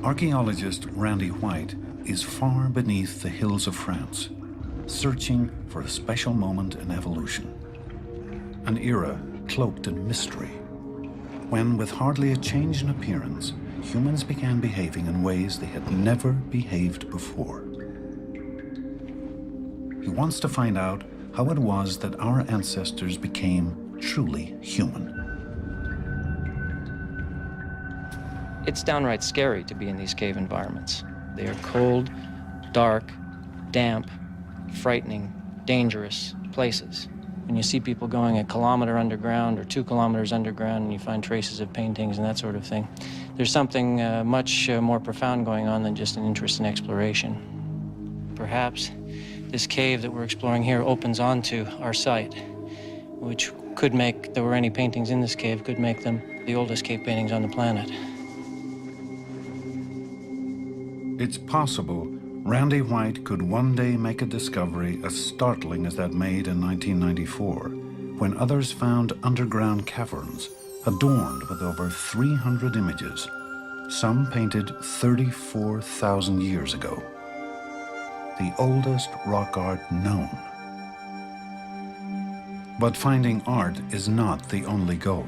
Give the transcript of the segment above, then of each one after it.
Archaeologist Randy White is far beneath the hills of France, searching for a special moment in evolution. An era cloaked in mystery, when with hardly a change in appearance, humans began behaving in ways they had never behaved before. He wants to find out how it was that our ancestors became truly human. It's downright scary to be in these cave environments. They are cold, dark, damp, frightening, dangerous places. When you see people going a kilometer underground or 2 kilometers underground and you find traces of paintings and that sort of thing, there's something much more profound going on than just an interest in exploration. Perhaps this cave that we're exploring here opens onto our site, which could make, if there were any paintings in this cave, could make them the oldest cave paintings on the planet. It's possible Randy White could one day make a discovery as startling as that made in 1994, when others found underground caverns adorned with over 300 images, some painted 34,000 years ago. The oldest rock art known. But finding art is not the only goal.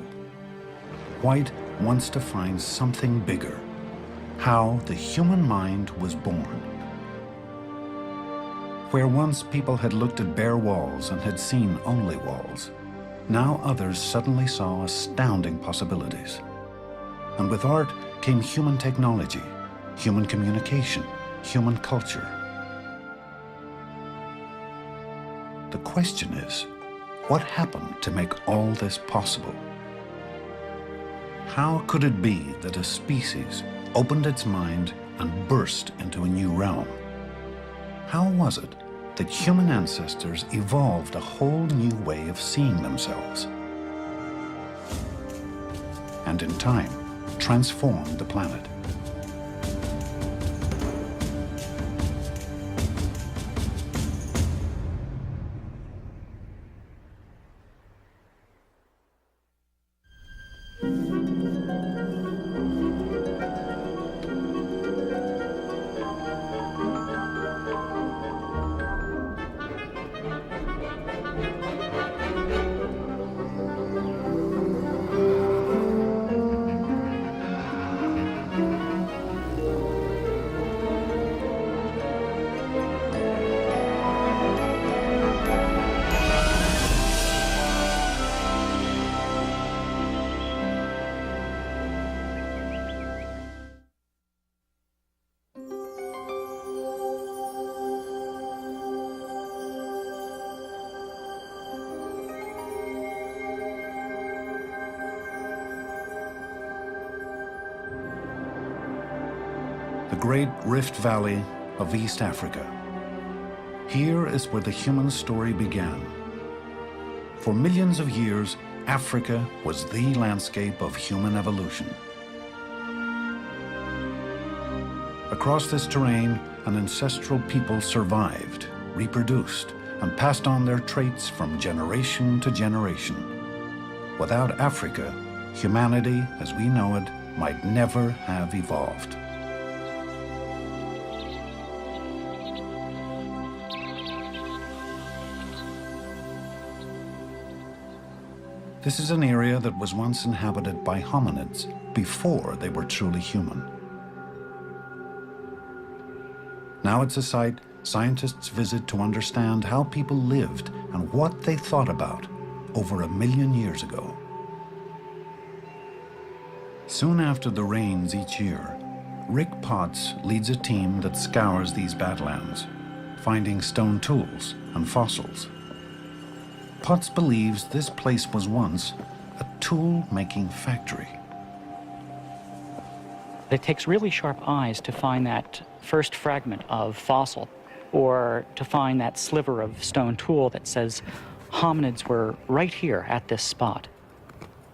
White wants to find something bigger. How the human mind was born. Where once people had looked at bare walls and had seen only walls, now others suddenly saw astounding possibilities. And with art came human technology, human communication, human culture. The question is, what happened to make all this possible? How could it be that a species opened its mind and burst into a new realm? How was it that human ancestors evolved a whole new way of seeing themselves? And in time, transformed the planet. The Great Rift Valley of East Africa. Here is where the human story began. For millions of years, Africa was the landscape of human evolution. Across this terrain, an ancestral people survived, reproduced, and passed on their traits from generation to generation. Without Africa, humanity as we know it might never have evolved. This is an area that was once inhabited by hominids before they were truly human. Now it's a site scientists visit to understand how people lived and what they thought about over 1 million years ago. Soon after the rains each year, Rick Potts leads a team that scours these badlands, finding stone tools and fossils. Potts believes this place was once a tool-making factory. It takes really sharp eyes to find that first fragment of fossil, or to find that sliver of stone tool that says hominids were right here at this spot.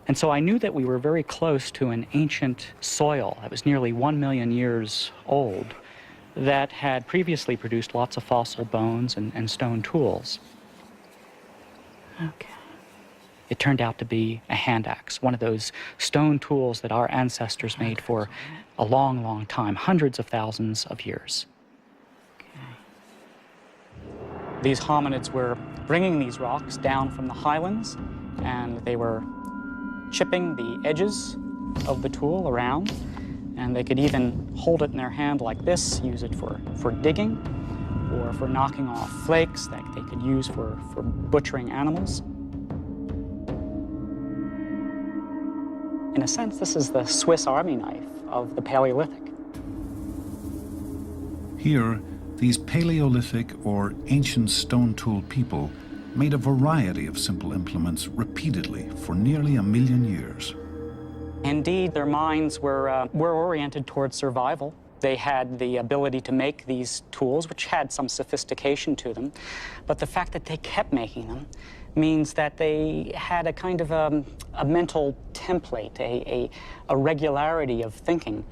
And so I knew that we were very close to an ancient soil that was nearly 1 million years old that had previously produced lots of fossil bones and stone tools. Okay. It turned out to be a hand axe, one of those stone tools that our ancestors made for a long, long time, hundreds of thousands of years. These hominids were bringing these rocks down from the highlands, and they were chipping the edges of the tool around, and they could even hold it in their hand like this, use it for digging, or for knocking off flakes that they could use for butchering animals. In a sense, this is the Swiss Army knife of the Paleolithic. Here, these Paleolithic or ancient stone tool people made a variety of simple implements repeatedly for nearly 1 million years. Indeed, their minds were oriented towards survival. They had the ability to make these tools, which had some sophistication to them, but the fact that they kept making them means that they had a kind of a mental template, a regularity of thinking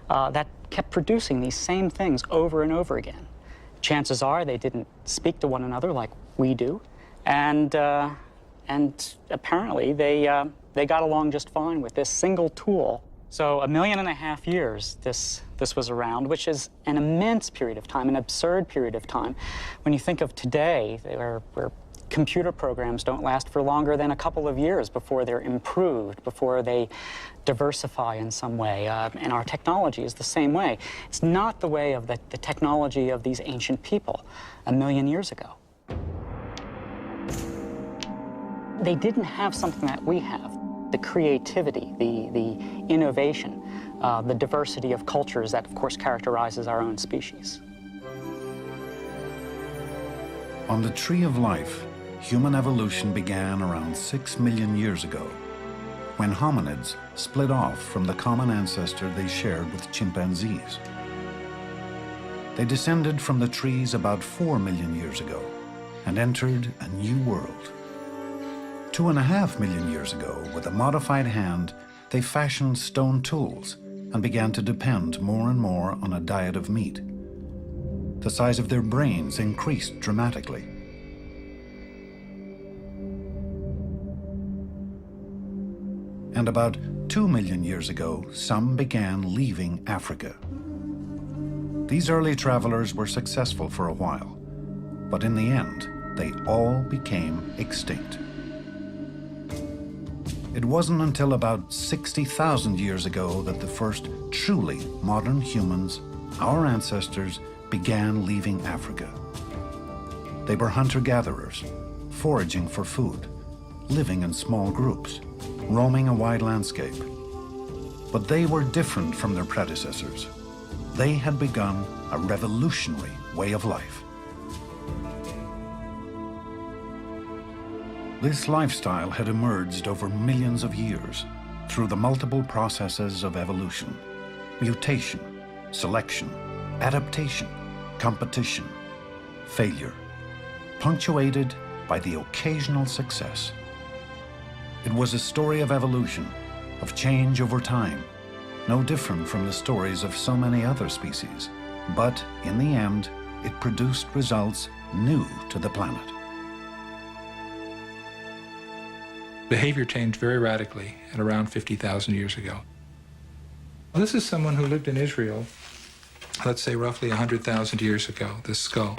that kept producing these same things over and over again. Chances are they didn't speak to one another like we do, and apparently they got along just fine with this single tool. So 1.5 million years this was around, which is an immense period of time, an absurd period of time. When you think of today, where computer programs don't last for longer than a couple of years before they're improved, before they diversify in some way, and our technology is the same way. It's not the way of the technology of these ancient people 1 million years ago. They didn't have something that we have. The creativity, the innovation, the diversity of cultures that, of course, characterizes our own species. On the Tree of Life, human evolution began around 6 million years ago, when hominids split off from the common ancestor they shared with chimpanzees. They descended from the trees about 4 million years ago and entered a new world. 2.5 million years ago, with a modified hand, they fashioned stone tools and began to depend more and more on a diet of meat. The size of their brains increased dramatically. And about 2 million years ago, some began leaving Africa. These early travelers were successful for a while, but in the end, they all became extinct. It wasn't until about 60,000 years ago that the first truly modern humans, our ancestors, began leaving Africa. They were hunter-gatherers, foraging for food, living in small groups, roaming a wide landscape. But they were different from their predecessors. They had begun a revolutionary way of life. This lifestyle had emerged over millions of years through the multiple processes of evolution: mutation, selection, adaptation, competition, failure, punctuated by the occasional success. It was a story of evolution, of change over time, no different from the stories of so many other species. But in the end, it produced results new to the planet. Behavior changed very radically at around 50,000 years ago. This is someone who lived in Israel, let's say roughly 100,000 years ago, this skull.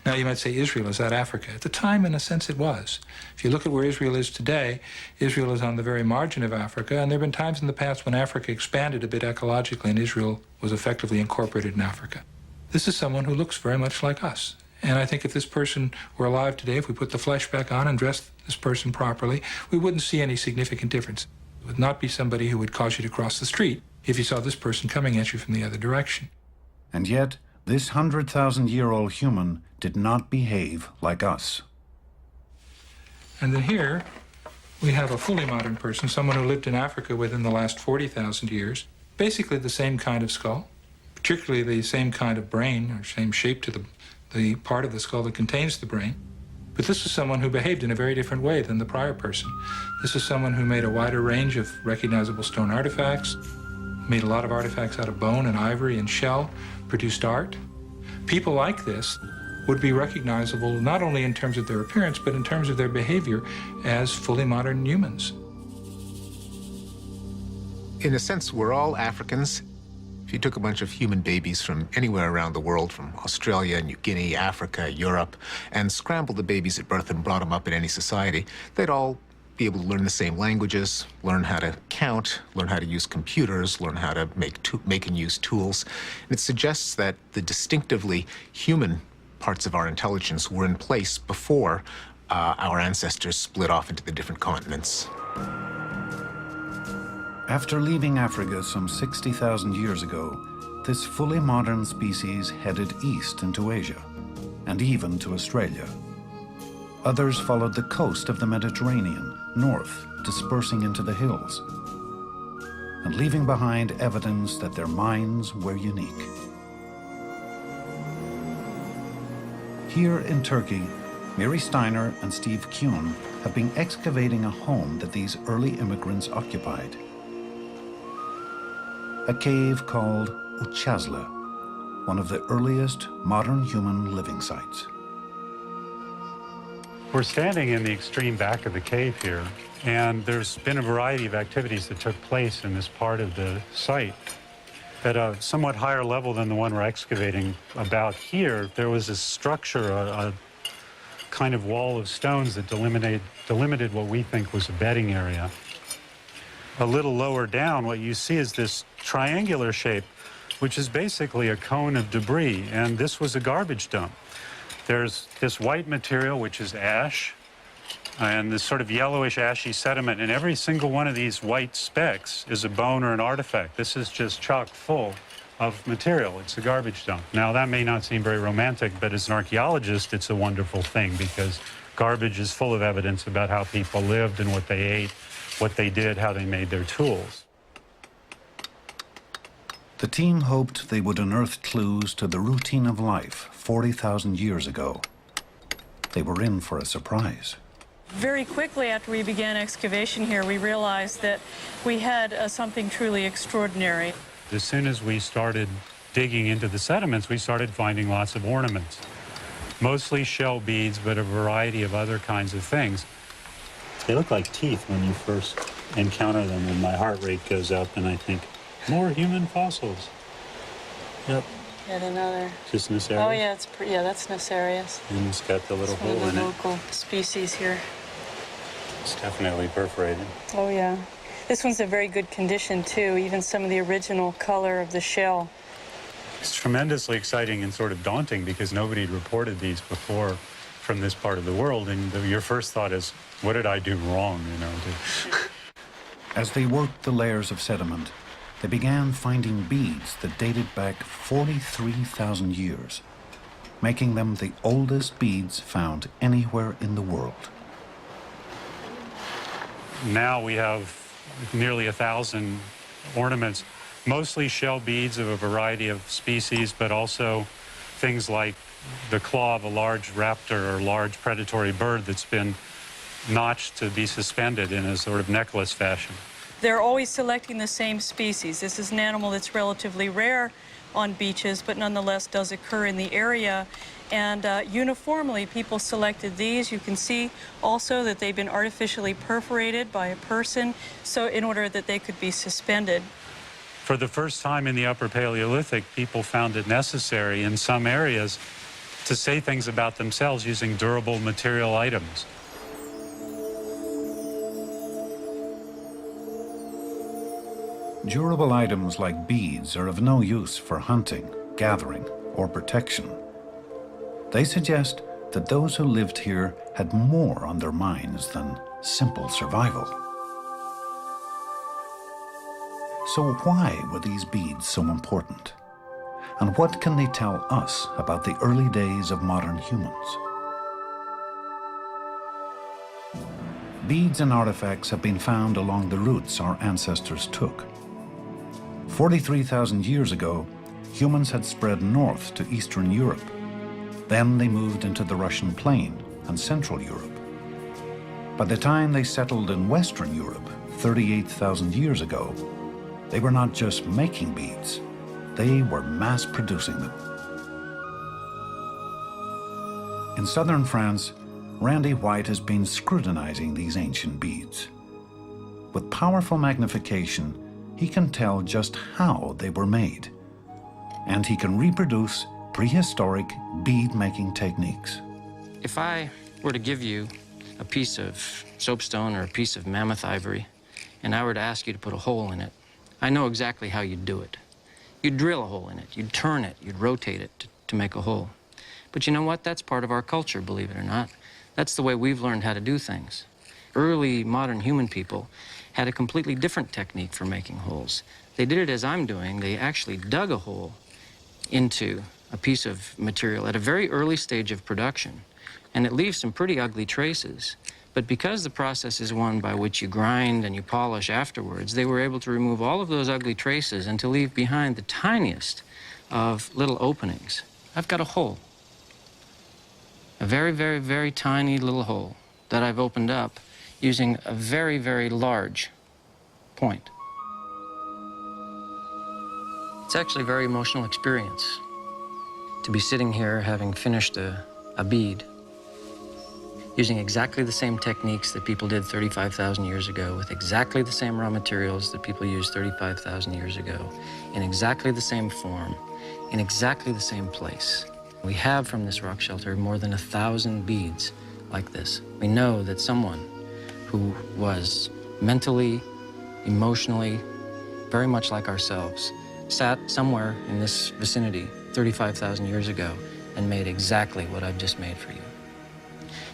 Now you might say, Israel, is that Africa? At the time, in a sense, it was. If you look at where Israel is today, Israel is on the very margin of Africa, and there have been times in the past when Africa expanded a bit ecologically and Israel was effectively incorporated in Africa. This is someone who looks very much like us. And I think if this person were alive today, if we put the flesh back on and dressed this person properly, we wouldn't see any significant difference. It would not be somebody who would cause you to cross the street if you saw this person coming at you from the other direction. And yet, this 100,000-year-old human did not behave like us. And then here, we have a fully modern person, someone who lived in Africa within the last 40,000 years. Basically the same kind of skull, particularly the same kind of brain, or same shape to the part of the skull that contains the brain. But this is someone who behaved in a very different way than the prior person. This is someone who made a wider range of recognizable stone artifacts, made a lot of artifacts out of bone and ivory and shell, produced art. People like this would be recognizable not only in terms of their appearance, but in terms of their behavior as fully modern humans. In a sense, we're all Africans. If you took a bunch of human babies from anywhere around the world, from Australia, New Guinea, Africa, Europe, and scrambled the babies at birth and brought them up in any society, they'd all be able to learn the same languages, learn how to count, learn how to use computers, learn how to make and use tools. And it suggests that the distinctively human parts of our intelligence were in place before our ancestors split off into the different continents. After leaving Africa some 60,000 years ago, this fully modern species headed east into Asia, and even to Australia. Others followed the coast of the Mediterranean, north, dispersing into the hills, and leaving behind evidence that their minds were unique. Here in Turkey, Mary Steiner and Steve Kuhn have been excavating a home that these early immigrants occupied. A cave called Uchazla, one of the earliest modern human living sites. We're standing in the extreme back of the cave here, and there's been a variety of activities that took place in this part of the site. At a somewhat higher level than the one we're excavating about here, there was a structure, a kind of wall of stones that delimited what we think was a bedding area. A little lower down, what you see is this triangular shape, which is basically a cone of debris, and this was a garbage dump. There's this white material, which is ash, and this sort of yellowish ashy sediment, and every single one of these white specks is a bone or an artifact. This is just chock full of material. It's a garbage dump. Now, that may not seem very romantic, but as an archaeologist, it's a wonderful thing, because garbage is full of evidence about how people lived and what they ate, what they did, how they made their tools. The team hoped they would unearth clues to the routine of life 40,000 years ago. They were in for a surprise. Very quickly after we began excavation here, we realized that we had something truly extraordinary. As soon as we started digging into the sediments, we started finding lots of ornaments. Mostly shell beads, but a variety of other kinds of things. They look like teeth when you first encounter them, and my heart rate goes up, and I think, more human fossils. Yep. Yet another. Just Nacerius? Oh, yeah, yeah, that's Nacerius. And it's got the little hole in it. One of the local species here. It's definitely perforated. Oh, yeah. This one's in very good condition, too, even some of the original color of the shell. It's tremendously exciting and sort of daunting because nobody had reported these before from this part of the world, and your first thought is, what did I do wrong, you know? As they worked the layers of sediment, they began finding beads that dated back 43,000 years, making them the oldest beads found anywhere in the world. Now we have nearly 1,000 ornaments, mostly shell beads of a variety of species, but also things like the claw of a large raptor or large predatory bird that's been notched to be suspended in a sort of necklace fashion. They're always selecting the same species. This is an animal that's relatively rare on beaches, but nonetheless does occur in the area. And uniformly, people selected these. You can see also that they've been artificially perforated by a person, so in order that they could be suspended. For the first time in the Upper Paleolithic, people found it necessary in some areas to say things about themselves using durable material items. Durable items like beads are of no use for hunting, gathering, or protection. They suggest that those who lived here had more on their minds than simple survival. So why were these beads so important? And what can they tell us about the early days of modern humans? Beads and artifacts have been found along the routes our ancestors took. 43,000 years ago, humans had spread north to Eastern Europe. Then they moved into the Russian plain and Central Europe. By the time they settled in Western Europe, 38,000 years ago, they were not just making beads, they were mass-producing them. In southern France, Randy White has been scrutinizing these ancient beads. With powerful magnification, he can tell just how they were made, and he can reproduce prehistoric bead-making techniques. If I were to give you a piece of soapstone or a piece of mammoth ivory, and I were to ask you to put a hole in it, I know exactly how you'd do it. You'd drill a hole in it, you'd turn it, you'd rotate it to make a hole. But you know what? That's part of our culture, believe it or not. That's the way we've learned how to do things. Early modern human people had a completely different technique for making holes. They did it as I'm doing. They actually dug a hole into a piece of material at a very early stage of production, and it leaves some pretty ugly traces. But because the process is one by which you grind and you polish afterwards, they were able to remove all of those ugly traces and to leave behind the tiniest of little openings. I've got a hole. A very, very, very tiny little hole that I've opened up using a very, very large point. It's actually a very emotional experience to be sitting here having finished a bead using exactly the same techniques that people did 35,000 years ago, with exactly the same raw materials that people used 35,000 years ago, in exactly the same form, in exactly the same place. We have from this rock shelter more than 1,000 beads like this. We know that someone who was mentally, emotionally, very much like ourselves, sat somewhere in this vicinity 35,000 years ago and made exactly what I've just made for you.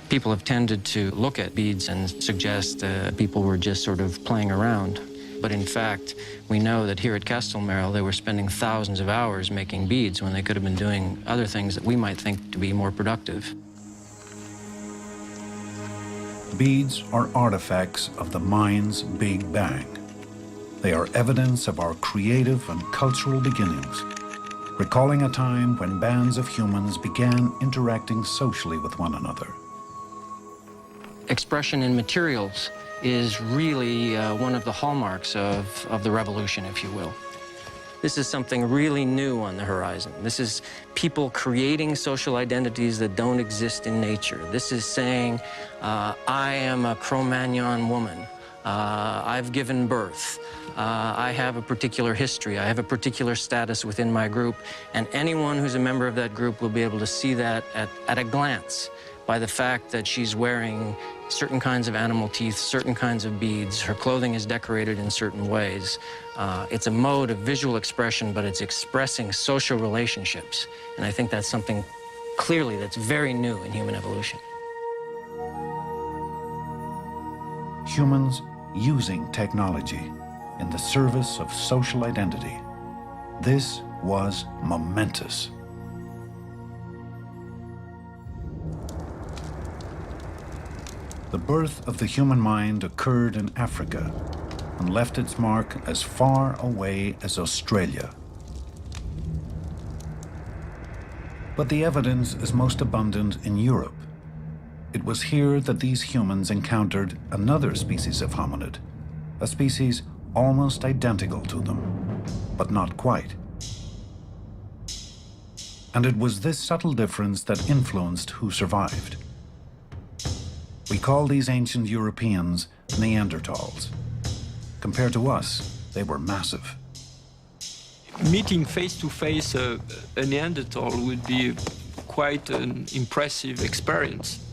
People have tended to look at beads and suggest people were just sort of playing around. But in fact, we know that here at Castelmerle, they were spending thousands of hours making beads when they could have been doing other things that we might think to be more productive. Beads are artifacts of the mind's Big Bang. They are evidence of our creative and cultural beginnings, recalling a time when bands of humans began interacting socially with one another. Expression in materials is really one of the hallmarks of the revolution, if you will. This is something really new on the horizon. This is people creating social identities that don't exist in nature. This is saying, I am a Cro-Magnon woman. I've given birth. I have a particular history. I have a particular status within my group. And anyone who's a member of that group will be able to see that at a glance by the fact that she's wearing certain kinds of animal teeth, certain kinds of beads. Her clothing is decorated in certain ways. It's a mode of visual expression, but it's expressing social relationships. And I think that's something clearly that's very new in human evolution. Humans using technology in the service of social identity. This was momentous. The birth of the human mind occurred in Africa and left its mark as far away as Australia. But the evidence is most abundant in Europe. It was here that these humans encountered another species of hominid, a species almost identical to them, but not quite. And it was this subtle difference that influenced who survived. We call these ancient Europeans Neanderthals. Compared to us, they were massive. Meeting face-to-face a Neanderthal would be quite an impressive experience.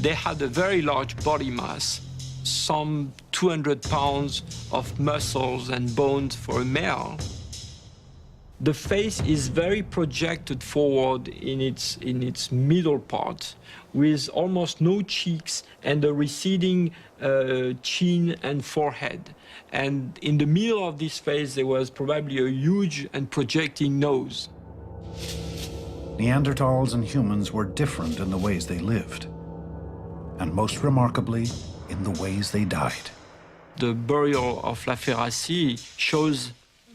They had a very large body mass, some 200 pounds of muscles and bones for a male. The face is very projected forward in its middle part, with almost no cheeks and a receding chin and forehead. And in the middle of this face, there was probably a huge and projecting nose. Neanderthals and humans were different in the ways they lived, and most remarkably, in the ways they died. The burial of La Ferracie shows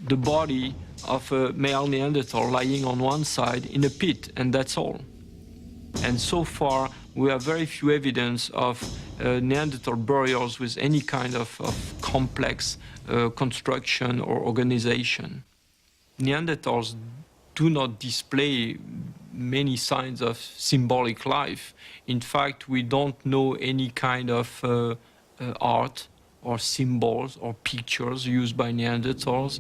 the body of a male Neanderthal lying on one side in a pit, and that's all. And so far, we have very few evidence of Neanderthal burials with any kind of complex construction or organization. Neanderthals do not display many signs of symbolic life. In fact, we don't know any kind of art or symbols or pictures used by Neanderthals.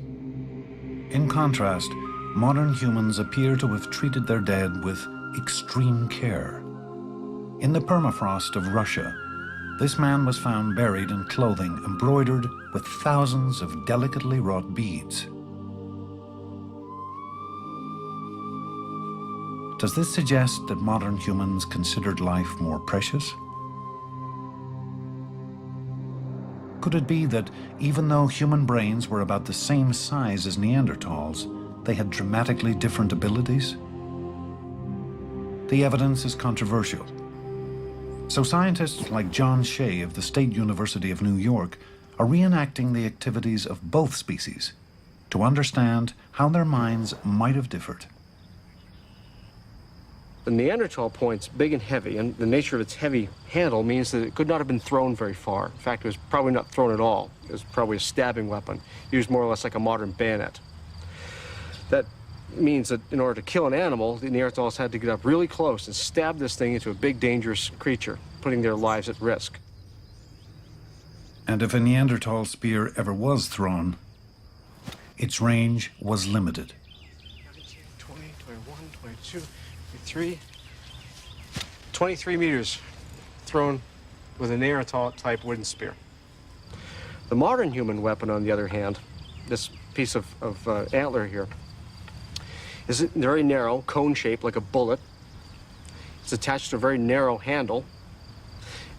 In contrast, modern humans appear to have treated their dead with extreme care. In the permafrost of Russia, this man was found buried in clothing embroidered with thousands of delicately wrought beads. Does this suggest that modern humans considered life more precious? Could it be that even though human brains were about the same size as Neanderthals, they had dramatically different abilities? The evidence is controversial. So scientists like John Shea of the State University of New York are reenacting the activities of both species to understand how their minds might have differed. The Neanderthal point's big and heavy, and the nature of its heavy handle means that it could not have been thrown very far. In fact, it was probably not thrown at all. It was probably a stabbing weapon, used more or less like a modern bayonet. That means that in order to kill an animal, the Neanderthals had to get up really close and stab this thing into a big, dangerous creature, putting their lives at risk. And if a Neanderthal spear ever was thrown, its range was limited. 19, 20, 21, 22, 23, 23 meters thrown with a Neanderthal-type wooden spear. The modern human weapon, on the other hand, this piece of antler here, is very narrow, cone-shaped, like a bullet. It's attached to a very narrow handle.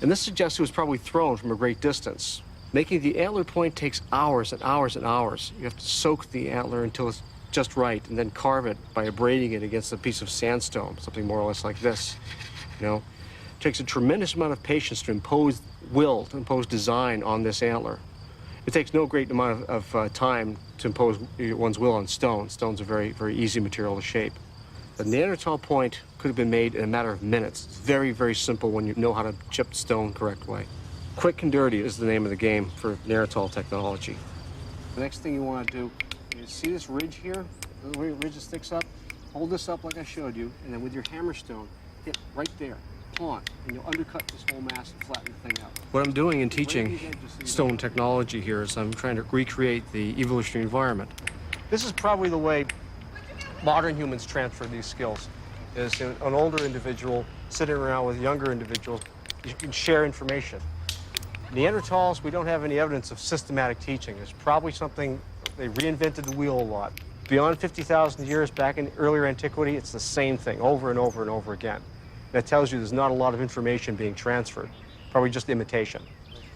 And this suggests it was probably thrown from a great distance. Making the antler point takes hours and hours and hours. You have to soak the antler until it's just right, and then carve it by abrading it against a piece of sandstone, something more or less like this. You know, it takes a tremendous amount of patience to impose will, to impose design on this antler. It takes no great amount of time to impose one's will on stone. Stone's a very, very easy material to shape. The Neanderthal point could have been made in a matter of minutes. It's very, very simple when you know how to chip stone the correct way. Quick and dirty is the name of the game for Neanderthal technology. The next thing you want to do is see this ridge here, the way the ridge sticks up? Hold this up like I showed you, and then with your hammerstone, hit right there. On, and you'll undercut this whole mass and flatten the thing out. What I'm doing in teaching stone technology here is I'm trying to recreate the evolutionary environment. This is probably the way modern humans transfer these skills, is an older individual sitting around with younger individuals. You can share information. Neanderthals, we don't have any evidence of systematic teaching. It's probably something, they reinvented the wheel a lot. Beyond 50,000 years back in earlier antiquity, it's the same thing over and over and over again. That tells you there's not a lot of information being transferred, probably just imitation.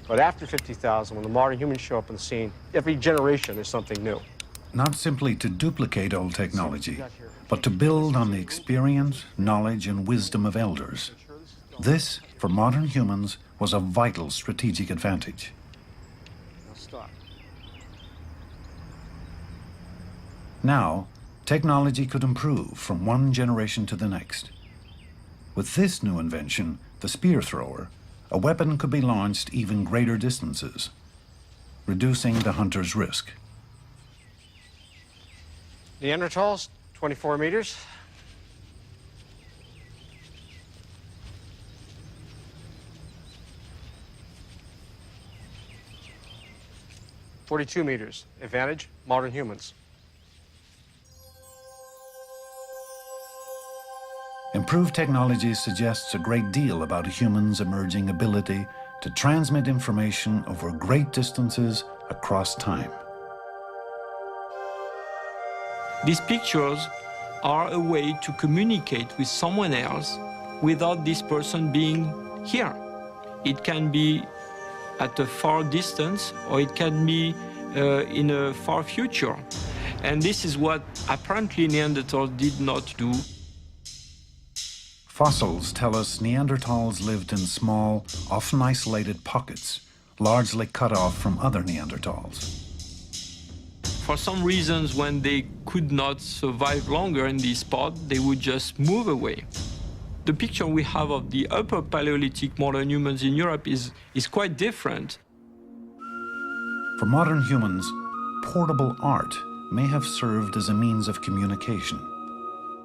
But after 50,000, when the modern humans show up on the scene, every generation there's something new. Not simply to duplicate old technology, but to build on the experience, knowledge, and wisdom of elders. This, for modern humans, was a vital strategic advantage. Now stop. Now, technology could improve from one generation to the next. With this new invention, the spear thrower, a weapon could be launched even greater distances, reducing the hunter's risk. Neanderthals, 24 meters. .42 meters. Advantage, modern humans. Improved technology suggests a great deal about a human's emerging ability to transmit information over great distances across time. These pictures are a way to communicate with someone else without this person being here. It can be at a far distance, or it can be in a far future. And this is what apparently Neanderthals did not do. Fossils tell us Neanderthals lived in small, often isolated pockets, largely cut off from other Neanderthals. For some reasons, when they could not survive longer in this spot, they would just move away. The picture we have of the upper Paleolithic modern humans in Europe is quite different. For modern humans, portable art may have served as a means of communication.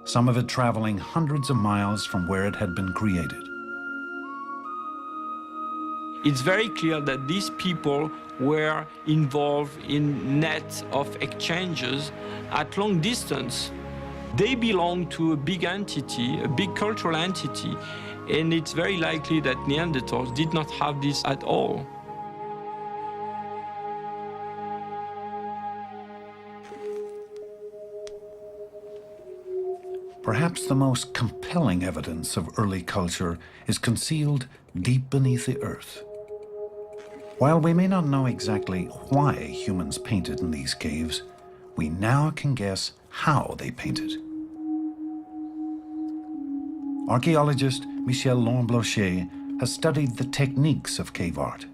some of it traveling hundreds of miles from where it had been created. It's very clear that these people were involved in nets of exchanges at long distance. They belong to a big entity, a big cultural entity, and it's very likely that Neanderthals did not have this at all. Perhaps the most compelling evidence of early culture is concealed deep beneath the earth. While we may not know exactly why humans painted in these caves, we now can guess how they painted. Archaeologist Michel Lamblanchet has studied the techniques of cave art.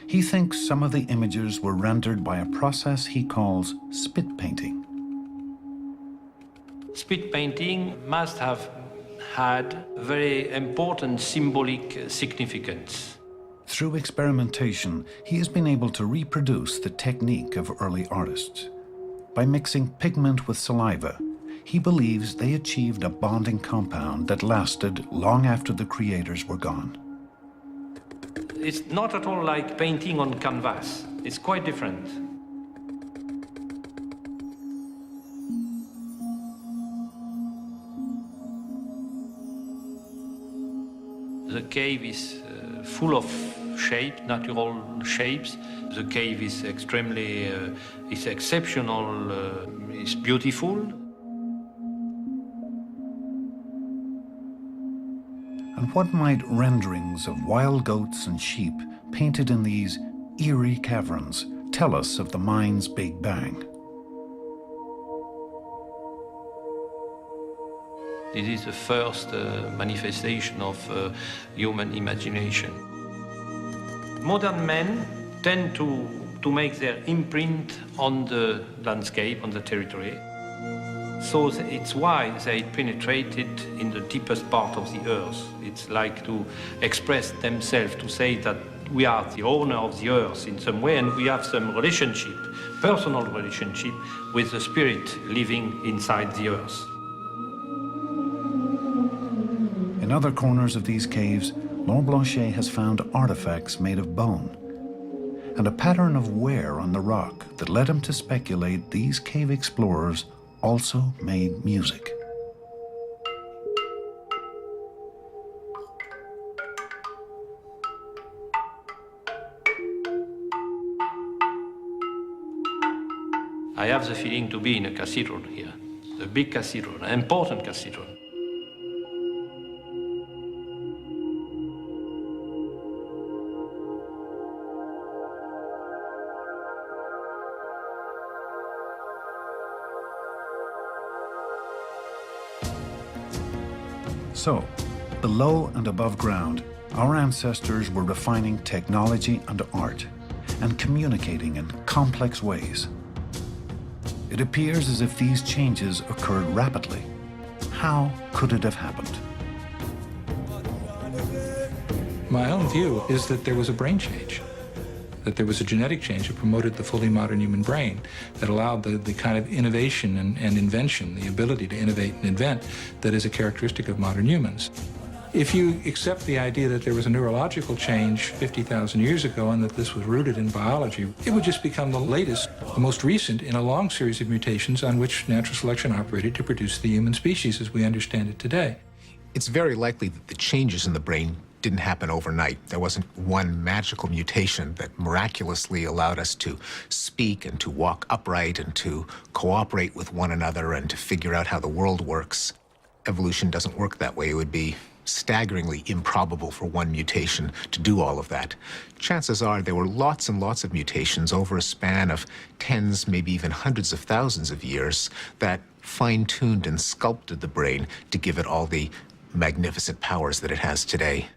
He thinks some of the images were rendered by a process he calls spit painting. Spit painting must have had very important symbolic significance. Through experimentation, he has been able to reproduce the technique of early artists. By mixing pigment with saliva, he believes they achieved a bonding compound that lasted long after the creators were gone. It's not at all like painting on canvas. It's quite different. The cave is full of shapes, natural shapes. The cave is extremely, it's exceptional, it's beautiful. And what might renderings of wild goats and sheep painted in these eerie caverns tell us of the mind's Big Bang? This is the first manifestation of human imagination. Modern men tend to make their imprint on the landscape, on the territory. So it's why they penetrated in the deepest part of the earth. It's like to express themselves, to say that we are the owner of the earth in some way, and we have some relationship, personal relationship, with the spirit living inside the earth. In other corners of these caves, Lamblanchet has found artifacts made of bone and a pattern of wear on the rock that led him to speculate these cave explorers also made music. I have the feeling to be in a cathedral here, a big cathedral, an important cathedral. So, below and above ground, our ancestors were refining technology and art and communicating in complex ways. It appears as if these changes occurred rapidly. How could it have happened? My own view is that there was a brain change, that there was a genetic change that promoted the fully modern human brain, that allowed the kind of innovation and invention, the ability to innovate and invent that is a characteristic of modern humans. If you accept the idea that there was a neurological change 50,000 years ago and that this was rooted in biology, it would just become the latest, the most recent in a long series of mutations on which natural selection operated to produce the human species as we understand it today. It's very likely that the changes in the brain didn't happen overnight. There wasn't one magical mutation that miraculously allowed us to speak and to walk upright and to cooperate with one another and to figure out how the world works. Evolution doesn't work that way. It would be staggeringly improbable for one mutation to do all of that. Chances are there were lots and lots of mutations over a span of tens, maybe even hundreds of thousands of years that fine-tuned and sculpted the brain to give it all the magnificent powers that it has today.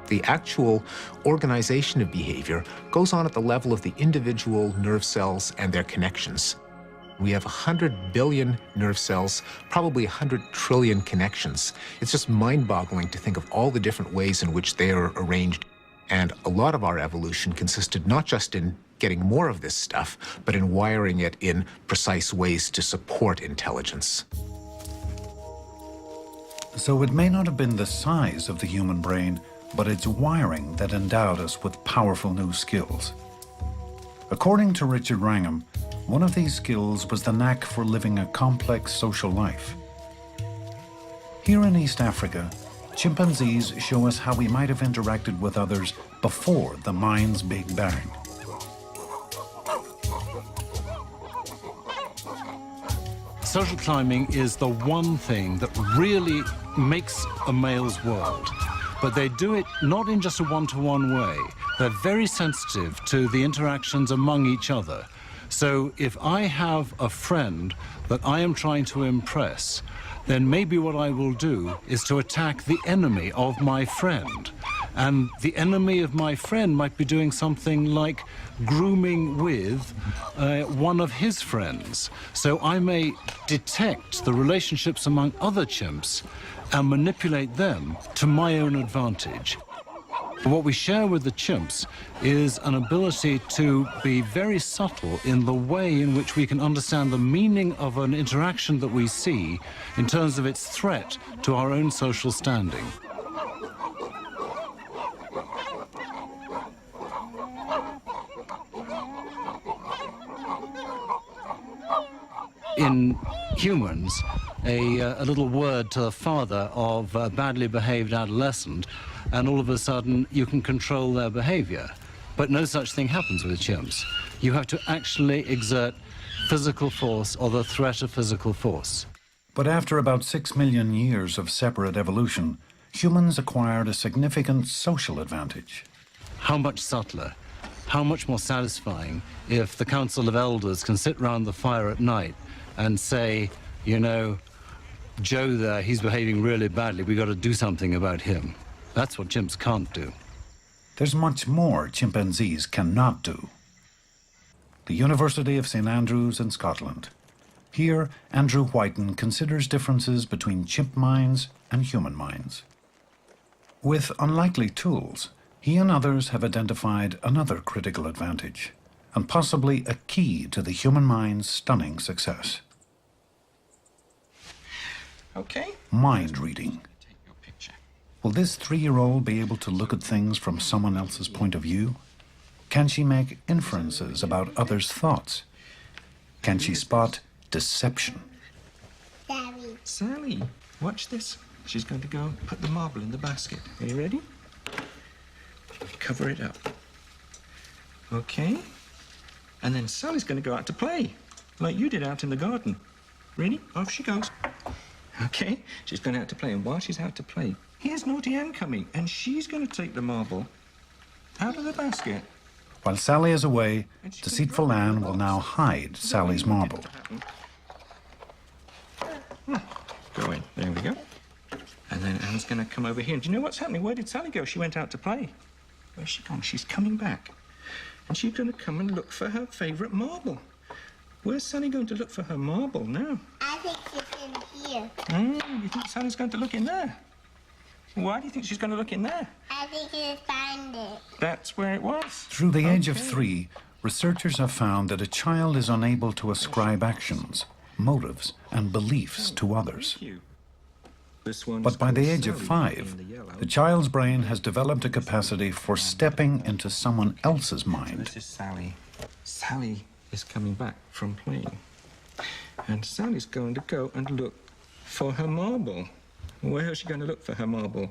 The actual organization of behavior goes on at the level of the individual nerve cells and their connections. We have 100 billion nerve cells, probably 100 trillion connections. It's just mind-boggling to think of all the different ways in which they are arranged. And a lot of our evolution consisted not just in getting more of this stuff, but in wiring it in precise ways to support intelligence. So it may not have been the size of the human brain, but its wiring that endowed us with powerful new skills. According to Richard Wrangham, one of these skills was the knack for living a complex social life. Here in East Africa, chimpanzees show us how we might have interacted with others before the mind's Big Bang. Social climbing is the one thing that really makes a male's world. But they do it not in just a one-to-one way. They're very sensitive to the interactions among each other. So if I have a friend that I am trying to impress, then maybe what I will do is to attack the enemy of my friend. And the enemy of my friend might be doing something like grooming with one of his friends. So I may detect the relationships among other chimps and manipulate them to my own advantage. What we share with the chimps is an ability to be very subtle in the way in which we can understand the meaning of an interaction that we see in terms of its threat to our own social standing. In humans, a little word to the father of a badly behaved adolescent, and all of a sudden you can control their behavior. But no such thing happens with chimps. You have to actually exert physical force or the threat of physical force. But after about 6 million years of separate evolution, humans acquired a significant social advantage. How much subtler, how much more satisfying if the Council of Elders can sit round the fire at night and say, you know, Joe there, he's behaving really badly, we've got to do something about him. That's what chimps can't do. There's much more chimpanzees cannot do. The University of St Andrews in Scotland. Here, Andrew Whiten considers differences between chimp minds and human minds. With unlikely tools, he and others have identified another critical advantage, and possibly a key to the human mind's stunning success. Okay. Mind reading. Will this 3-year-old be able to look at things from someone else's point of view? Can she make inferences about others' thoughts? Can she spot deception? Sally, watch this. She's going to go put the marble in the basket. Are you ready? Cover it up. Okay. And then Sally's going to go out to play, like you did out in the garden. Ready? Off she goes. Okay, she's going out to play, and while she's out to play, here's Naughty Ann coming, and she's going to take the marble out of the basket. While Sally is away, deceitful Anne will now hide Sally's marble. Go in. There we go. And then Anne's going to come over here. And do you know what's happening? Where did Sally go? She went out to play. Where's she gone? She's coming back. And she's going to come and look for her favourite marble. Where's Sally going to look for her marble now? I think it's in here. You think Sally's going to look in there? Why do you think she's going to look in there? I think it's find it. That's where it was. Through the age of 3, researchers have found that a child is unable to ascribe actions, motives, and beliefs to others. But by the age of 5, the child's brain has developed a capacity for stepping into someone else's mind. This is Sally. Sally is coming back from playing. And Sally's going to go and look for her marble. Where is she going to look for her marble?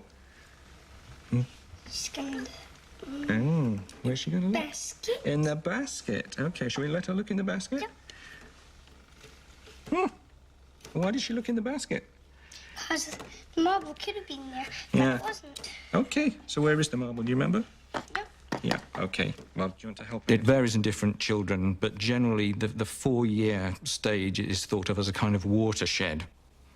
She's going to... where's she going to look? Basket. In the basket. Okay, shall we let her look in the basket? Yeah. Why did she look in the basket? Because the marble could have been there, but it wasn't. Okay, so where is the marble? Do you remember? Yeah, okay. Well, do you want to help? It varies in different children, but generally the 4-year stage is thought of as a kind of watershed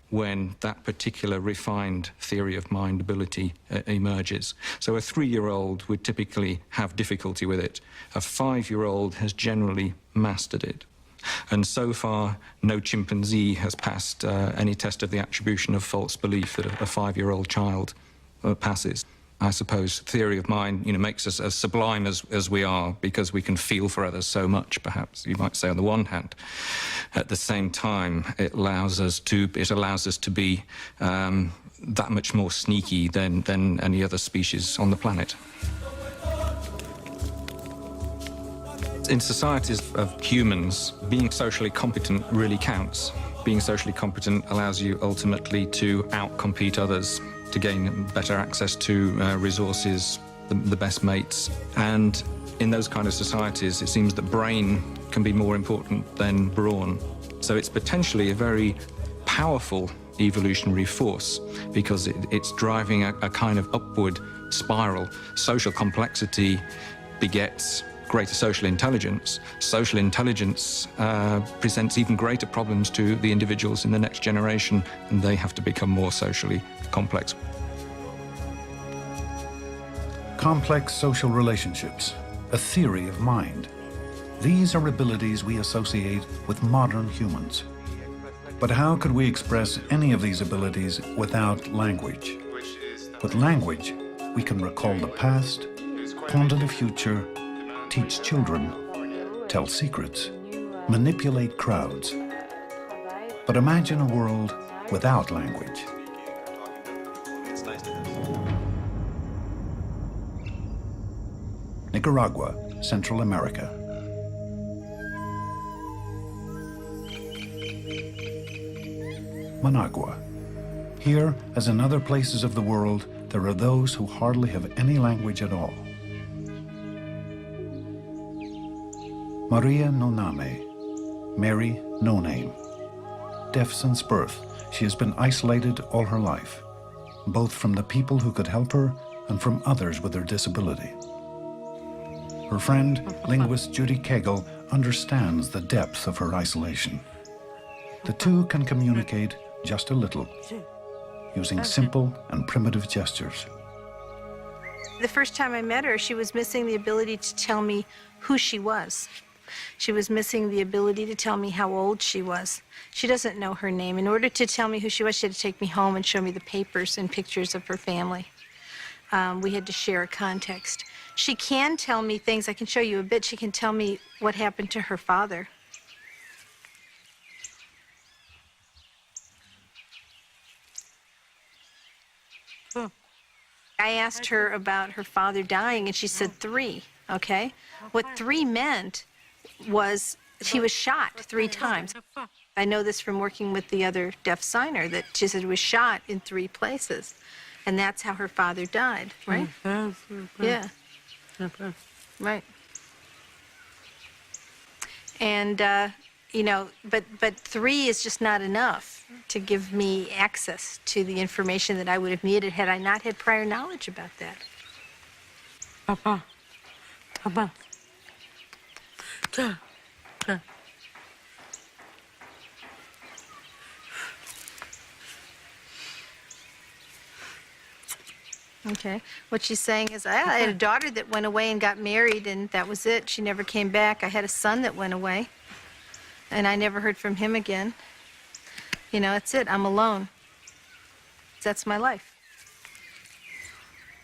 when that particular refined theory of mind ability emerges. So a 3-year-old would typically have difficulty with it. A 5-year-old has generally mastered it. And so far, no chimpanzee has passed any test of the attribution of false belief that a 5-year-old child passes. I suppose, theory of mind, makes us as sublime as we are because we can feel for others so much, perhaps, you might say, on the one hand. At the same time, it allows us to be that much more sneaky than any other species on the planet. In societies of humans, being socially competent really counts. Being socially competent allows you ultimately to outcompete others, to gain better access to resources, the best mates. And in those kind of societies, it seems that brain can be more important than brawn. So it's potentially a very powerful evolutionary force because it's driving a kind of upward spiral. Social complexity begets greater social intelligence. Social intelligence presents even greater problems to the individuals in the next generation, and they have to become more socially complex. Complex social relationships, a theory of mind. These are abilities we associate with modern humans. But how could we express any of these abilities without language? With language, we can recall the past, ponder the future, teach children, tell secrets, manipulate crowds. But imagine a world without language. Nicaragua, Central America. Managua. Here, as in other places of the world, there are those who hardly have any language at all. Maria No Name, Mary No Name. Deaf since birth, she has been isolated all her life, both from the people who could help her and from others with her disability. Her friend, linguist Judy Cagle, understands the depth of her isolation. The two can communicate just a little, using simple and primitive gestures. The first time I met her, she was missing the ability to tell me who she was. She was missing the ability to tell me how old she was. She doesn't know her name. In order to tell me who she was, she had to take me home and show me the papers and pictures of her family. We had to share a context. She can tell me things. I can show you a bit. She can tell me what happened to her father. I asked her about her father dying, and she said 3, okay? What 3 meant was he was shot 3 times. I know this from working with the other deaf signer, that she said he was shot in 3 places. And that's how her father died, right? Yeah. Right. And, you know, but 3 is just not enough to give me access to the information that I would have needed had I not had prior knowledge about that. Papa. Papa. Okay. What she's saying is, I had a daughter that went away and got married, and that was it. She never came back. I had a son that went away, and I never heard from him again. You know, that's it. I'm alone. That's my life.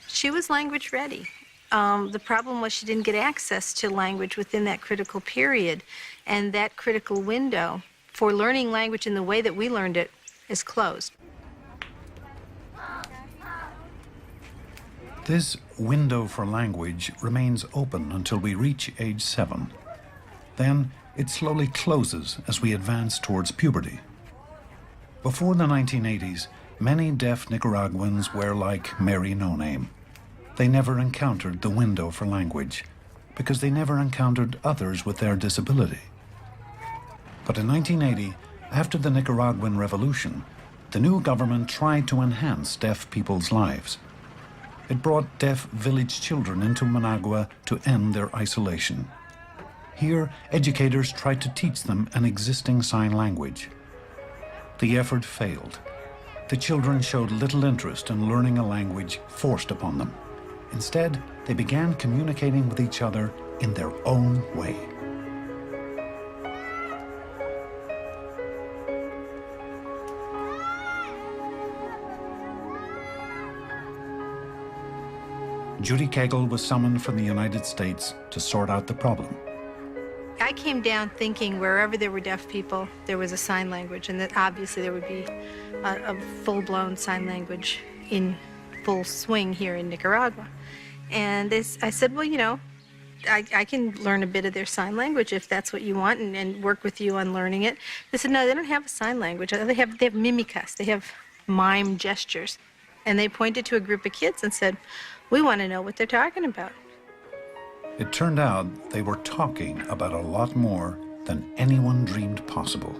She was language ready. The problem was she didn't get access to language within that critical period, and that critical window for learning language in the way that we learned it is closed. This window for language remains open until we reach age 7. Then it slowly closes as we advance towards puberty. Before the 1980s, many deaf Nicaraguans were like Mary No Name. They never encountered the window for language because they never encountered others with their disability. But in 1980, after the Nicaraguan Revolution, the new government tried to enhance deaf people's lives. It brought deaf village children into Managua to end their isolation. Here, educators tried to teach them an existing sign language. The effort failed. The children showed little interest in learning a language forced upon them. Instead, they began communicating with each other in their own way. Judy Cagle was summoned from the United States to sort out the problem. I came down thinking wherever there were deaf people, there was a sign language, and that obviously there would be a full-blown sign language in full swing here in Nicaragua. And I said, well, you know, I can learn a bit of their sign language if that's what you want, and work with you on learning it. They said, no, they don't have a sign language. They have mimicas. They have mime gestures. And they pointed to a group of kids and said, we want to know what they're talking about. It turned out they were talking about a lot more than anyone dreamed possible.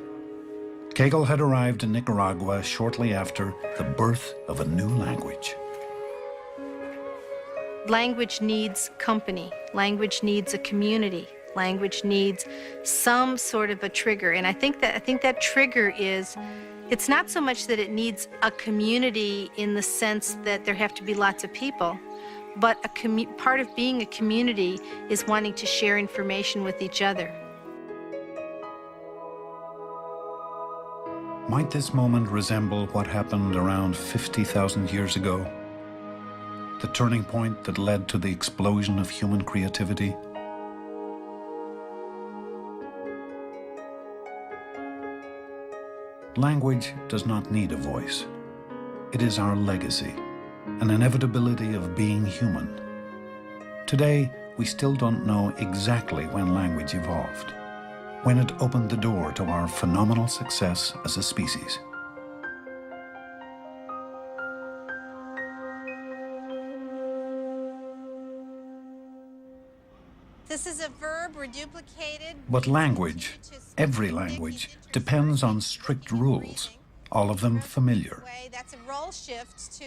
Cagle had arrived in Nicaragua shortly after the birth of a new language. Language needs company. Language needs a community. Language needs some sort of a trigger. And I think that trigger is, it's not so much that it needs a community in the sense that there have to be lots of people, but part of being a community is wanting to share information with each other. Might this moment resemble what happened around 50,000 years ago? The turning point that led to the explosion of human creativity? Language does not need a voice. It is our legacy, an inevitability of being human. Today, we still don't know exactly when language evolved, when it opened the door to our phenomenal success as a species. This is a verb reduplicated. But language, every language, depends on strict rules, all of them familiar. That's a role shift to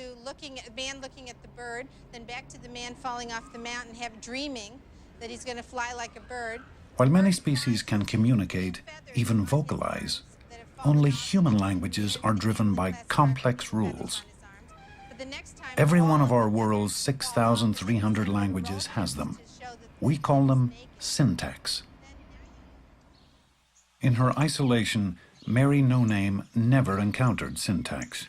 man looking at the bird, then back to the man falling off the mountain, dreaming that he's going to fly like a bird. While many species can communicate, even vocalize, only human languages are driven by complex rules. Every one of our world's 6,300 languages has them. We call them syntax. In her isolation, Mary No Name never encountered syntax,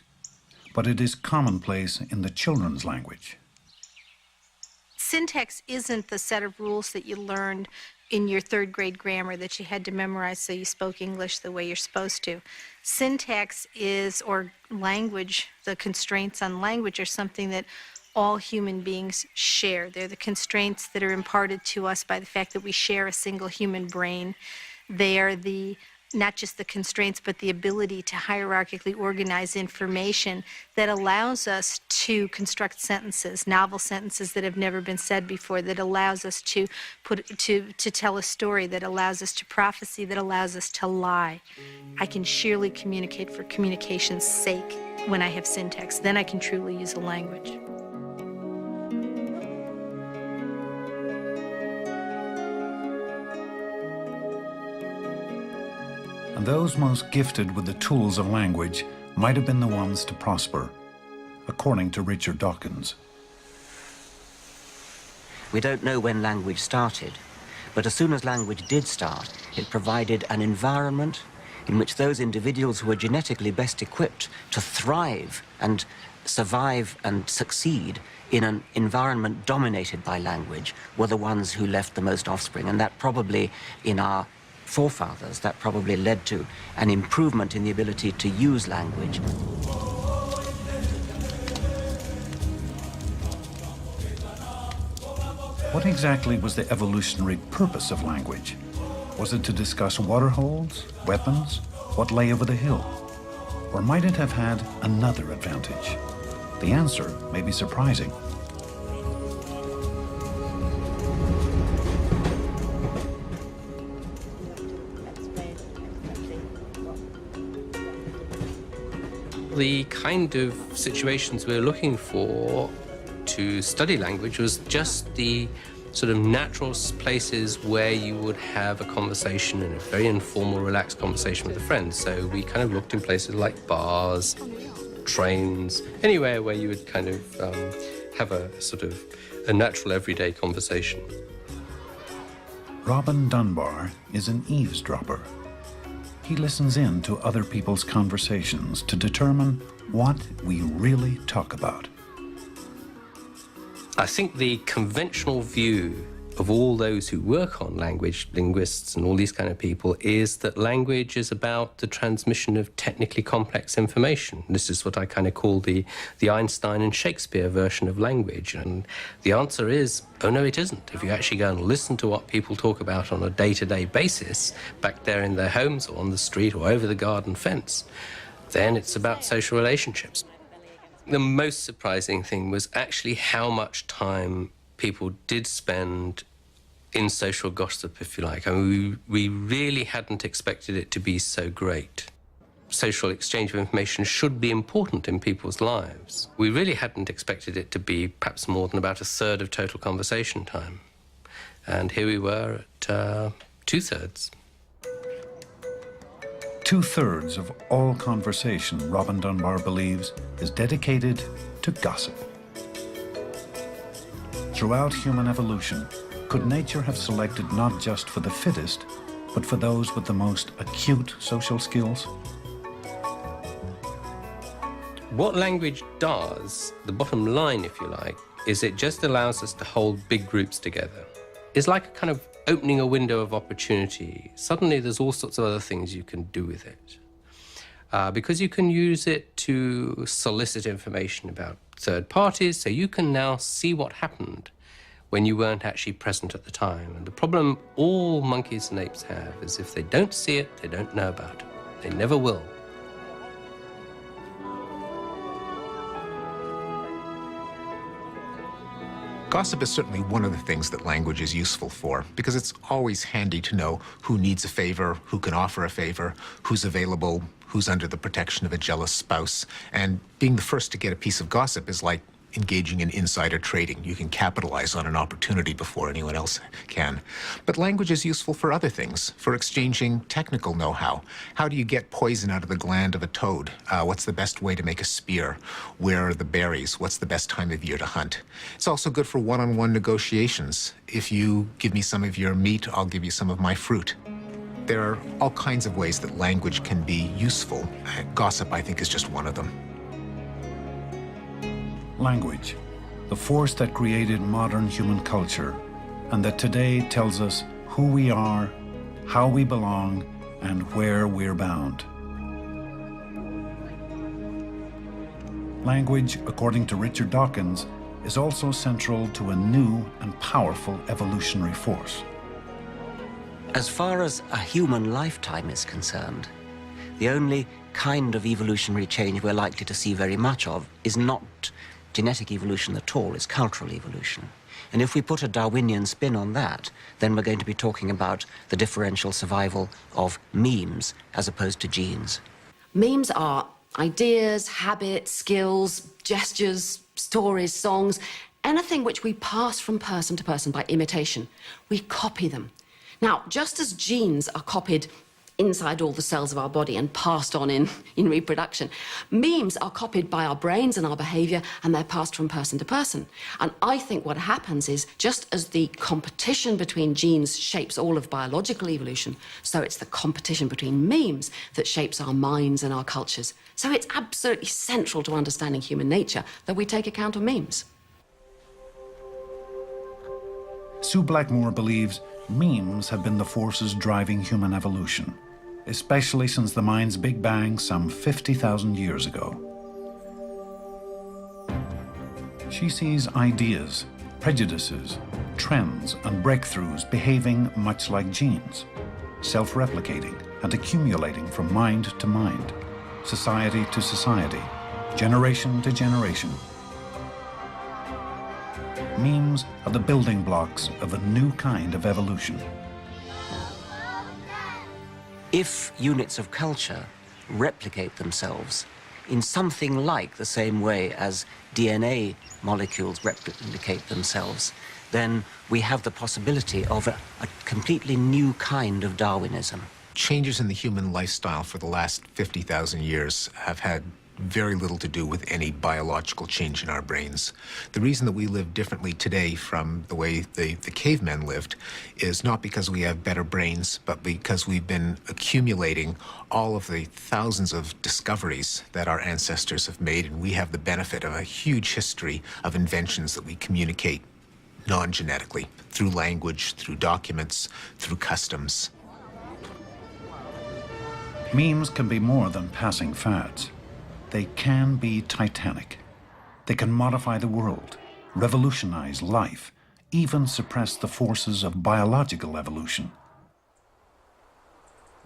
but it is commonplace in the children's language. Syntax isn't the set of rules that you learned in your third grade grammar that you had to memorize so you spoke English the way you're supposed to. Syntax is, or language, the constraints on language are something that all human beings share. They're the constraints that are imparted to us by the fact that we share a single human brain. They are not just the constraints, but the ability to hierarchically organize information that allows us to construct sentences, novel sentences that have never been said before, that allows us to tell a story, that allows us to prophecy, that allows us to lie. I can surely communicate for communication's sake when I have syntax. Then I can truly use a language. And those most gifted with the tools of language might have been the ones to prosper, according to Richard Dawkins. We don't know when language started, but as soon as language did start, it provided an environment in which those individuals who were genetically best equipped to thrive and survive and succeed in an environment dominated by language were the ones who left the most offspring. And that probably, in our forefathers, that probably led to an improvement in the ability to use language. What exactly was the evolutionary purpose of language? Was it to discuss water holes, weapons, what lay over the hill? Or might it have had another advantage? The answer may be surprising. The kind of situations we're looking for to study language was just the sort of natural places where you would have a conversation, and a very informal, relaxed conversation with a friend. So we kind of looked in places like bars, trains, anywhere where you would kind of have a sort of a natural everyday conversation. Robin Dunbar is an eavesdropper. He listens in to other people's conversations to determine what we really talk about. I think the conventional view of all those who work on language, linguists and all these kind of people, is that language is about the transmission of technically complex information. This is what I kind of call the Einstein and Shakespeare version of language. And the answer is, oh no, it isn't. If you actually go and listen to what people talk about on a day-to-day basis, back there in their homes or on the street or over the garden fence, then it's about social relationships. The most surprising thing was actually how much time people did spend in social gossip, if you like. I mean, we really hadn't expected it to be so great. Social exchange of information should be important in people's lives. We really hadn't expected it to be perhaps more than about a third of total conversation time. And here we were at 2/3. 2/3 of all conversation, Robin Dunbar believes, is dedicated to gossip. Throughout human evolution, could nature have selected not just for the fittest, but for those with the most acute social skills? What language does, the bottom line, if you like, is it just allows us to hold big groups together. It's like a kind of opening a window of opportunity. Suddenly there's all sorts of other things you can do with it. Because you can use it to solicit information about third parties, so you can now see what happened when you weren't actually present at the time. And the problem all monkeys and apes have is if they don't see it, they don't know about it. They never will. Gossip is certainly one of the things that language is useful for, because it's always handy to know who needs a favor, who can offer a favor, who's available, who's under the protection of a jealous spouse. And being the first to get a piece of gossip is like engaging in insider trading. You can capitalize on an opportunity before anyone else can. But language is useful for other things, for exchanging technical know-how. How do you get poison out of the gland of a toad? What's the best way to make a spear? Where are the berries? What's the best time of year to hunt? It's also good for one-on-one negotiations. If you give me some of your meat, I'll give you some of my fruit. There are all kinds of ways that language can be useful. Gossip, I think, is just one of them. Language, the force that created modern human culture, and that today tells us who we are, how we belong, and where we're bound. Language, according to Richard Dawkins, is also central to a new and powerful evolutionary force. As far as a human lifetime is concerned, the only kind of evolutionary change we're likely to see very much of is not genetic evolution at all, it's cultural evolution. And if we put a Darwinian spin on that, then we're going to be talking about the differential survival of memes as opposed to genes. Memes are ideas, habits, skills, gestures, stories, songs, anything which we pass from person to person by imitation. We copy them. Now, just as genes are copied inside all the cells of our body and passed on in reproduction, memes are copied by our brains and our behavior, and they're passed from person to person. And I think what happens is, just as the competition between genes shapes all of biological evolution, so it's the competition between memes that shapes our minds and our cultures. So it's absolutely central to understanding human nature that we take account of memes. Sue Blackmore believes memes have been the forces driving human evolution, especially since the mind's Big Bang some 50,000 years ago. She sees ideas, prejudices, trends, and breakthroughs behaving much like genes, self-replicating and accumulating from mind to mind, society to society, generation to generation. Memes are the building blocks of a new kind of evolution. If units of culture replicate themselves in something like the same way as DNA molecules replicate themselves, then we have the possibility of a completely new kind of Darwinism. Changes in the human lifestyle for the last 50,000 years have had very little to do with any biological change in our brains. The reason that we live differently today from the way the cavemen lived is not because we have better brains, but because we've been accumulating all of the thousands of discoveries that our ancestors have made, and we have the benefit of a huge history of inventions that we communicate non-genetically, through language, through documents, through customs. Memes can be more than passing fads. They can be titanic. They can modify the world, revolutionize life, even suppress the forces of biological evolution.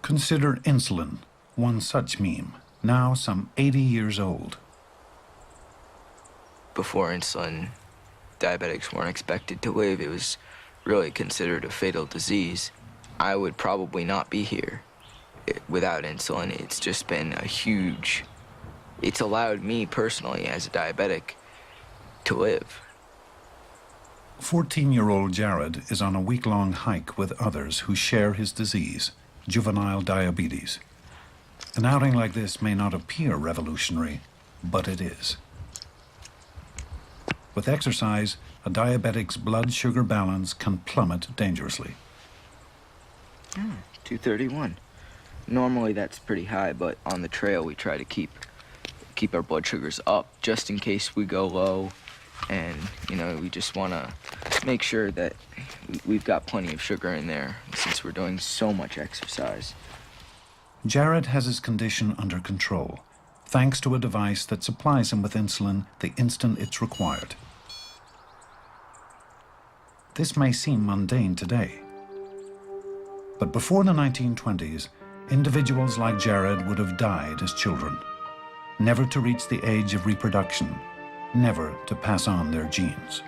Consider insulin, one such meme, now some 80 years old. Before insulin, diabetics weren't expected to live. It was really considered a fatal disease. I would probably not be here without insulin. It's just been a huge... It's allowed me personally, as a diabetic, to live. 14-year-old Jared is on a week-long hike with others who share his disease, juvenile diabetes. An outing like this may not appear revolutionary, but it is. With exercise, a diabetic's blood sugar balance can plummet dangerously. 231. Normally that's pretty high, but on the trail we try to keep our blood sugars up just in case we go low, and we just want to make sure that we've got plenty of sugar in there since we're doing so much exercise. Jared has his condition under control, thanks to a device that supplies him with insulin the instant it's required. This may seem mundane today, but before the 1920s, individuals like Jared would have died as children, never to reach the age of reproduction, never to pass on their genes.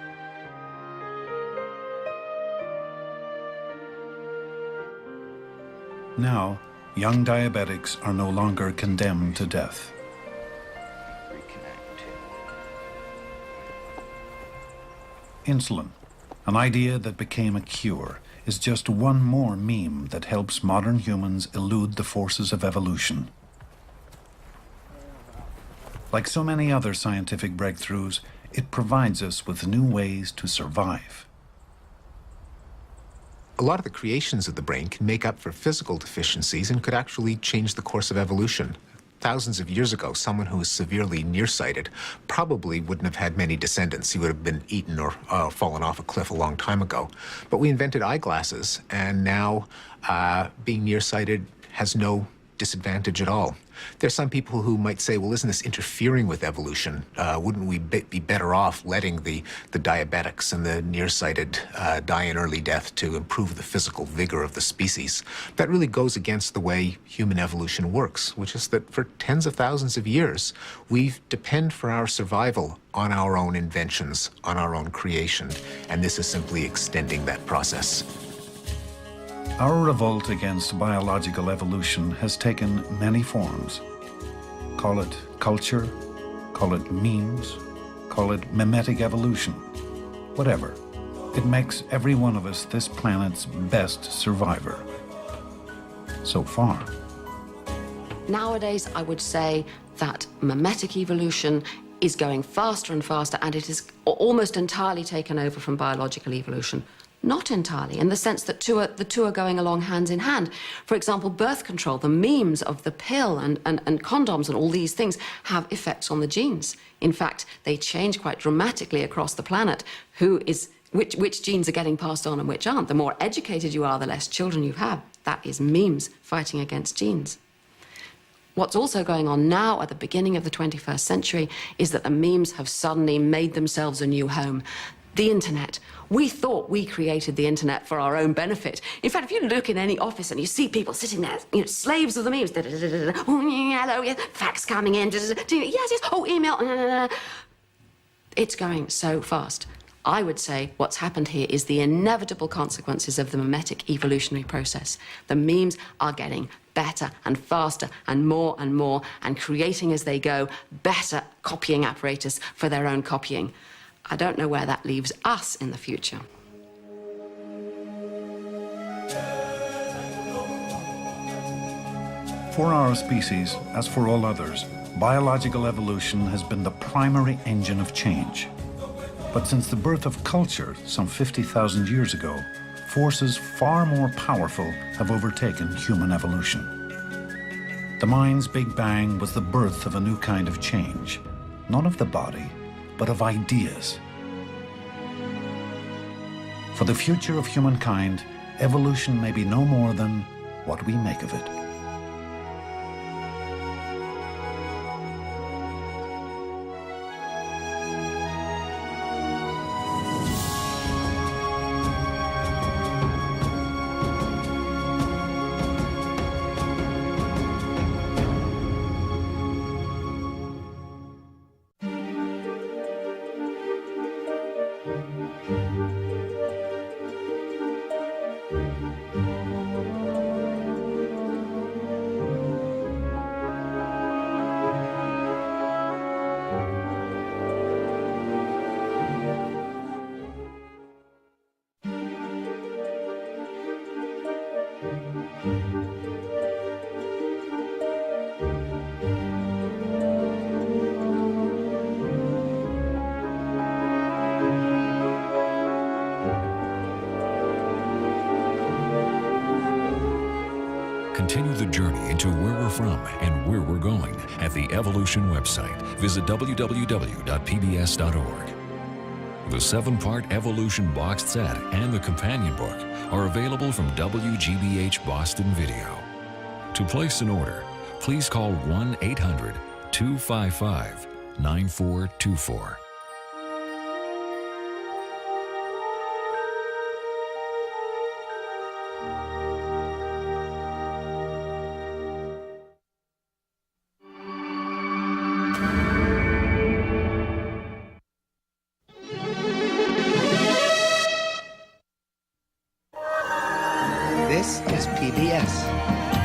Now, young diabetics are no longer condemned to death. Insulin, an idea that became a cure, is just one more meme that helps modern humans elude the forces of evolution. Like so many other scientific breakthroughs, it provides us with new ways to survive. A lot of the creations of the brain can make up for physical deficiencies and could actually change the course of evolution. Thousands of years ago, someone who was severely nearsighted probably wouldn't have had many descendants. He would have been eaten or fallen off a cliff a long time ago. But we invented eyeglasses, and now being nearsighted has no disadvantage at all. There's some people who might say, well, isn't this interfering with evolution? Wouldn't we be better off letting the diabetics and the nearsighted die an early death to improve the physical vigor of the species? That really goes against the way human evolution works, which is that for tens of thousands of years, we've depended for our survival on our own inventions, on our own creation, and this is simply extending that process. Our revolt against biological evolution has taken many forms. Call it culture, call it memes, call it mimetic evolution. Whatever. It makes every one of us this planet's best survivor. So far. Nowadays, I would say that mimetic evolution is going faster and faster, and it is almost entirely taken over from biological evolution. Not entirely, in the sense that the two are going along hand in hand. For example, birth control, the memes of the pill and condoms and all these things have effects on the genes. In fact, they change quite dramatically across the planet which genes are getting passed on and which aren't. The more educated you are, the less children you have. That is memes fighting against genes. What's also going on now at the beginning of the 21st century is that the memes have suddenly made themselves a new home. The internet. We thought we created the internet for our own benefit. In fact, if you look in any office and you see people sitting there, slaves of the memes, hello, yes, fax coming in, yes, yes, oh, email, it's going so fast. I would say what's happened here is the inevitable consequences of the mimetic evolutionary process. The memes are getting better and faster and more and creating as they go better copying apparatus for their own copying. I don't know where that leaves us in the future. For our species, as for all others, biological evolution has been the primary engine of change. But since the birth of culture some 50,000 years ago, forces far more powerful have overtaken human evolution. The mind's Big Bang was the birth of a new kind of change, not of the body, but of ideas. For the future of humankind, evolution may be no more than what we make of it. Continue the journey into where we're from and where we're going at the Evolution website. Visit www.pbs.org. The 7-part Evolution boxed set and the companion book are available from WGBH Boston Video. To place an order, please call 1-800-255-9424. This is PBS.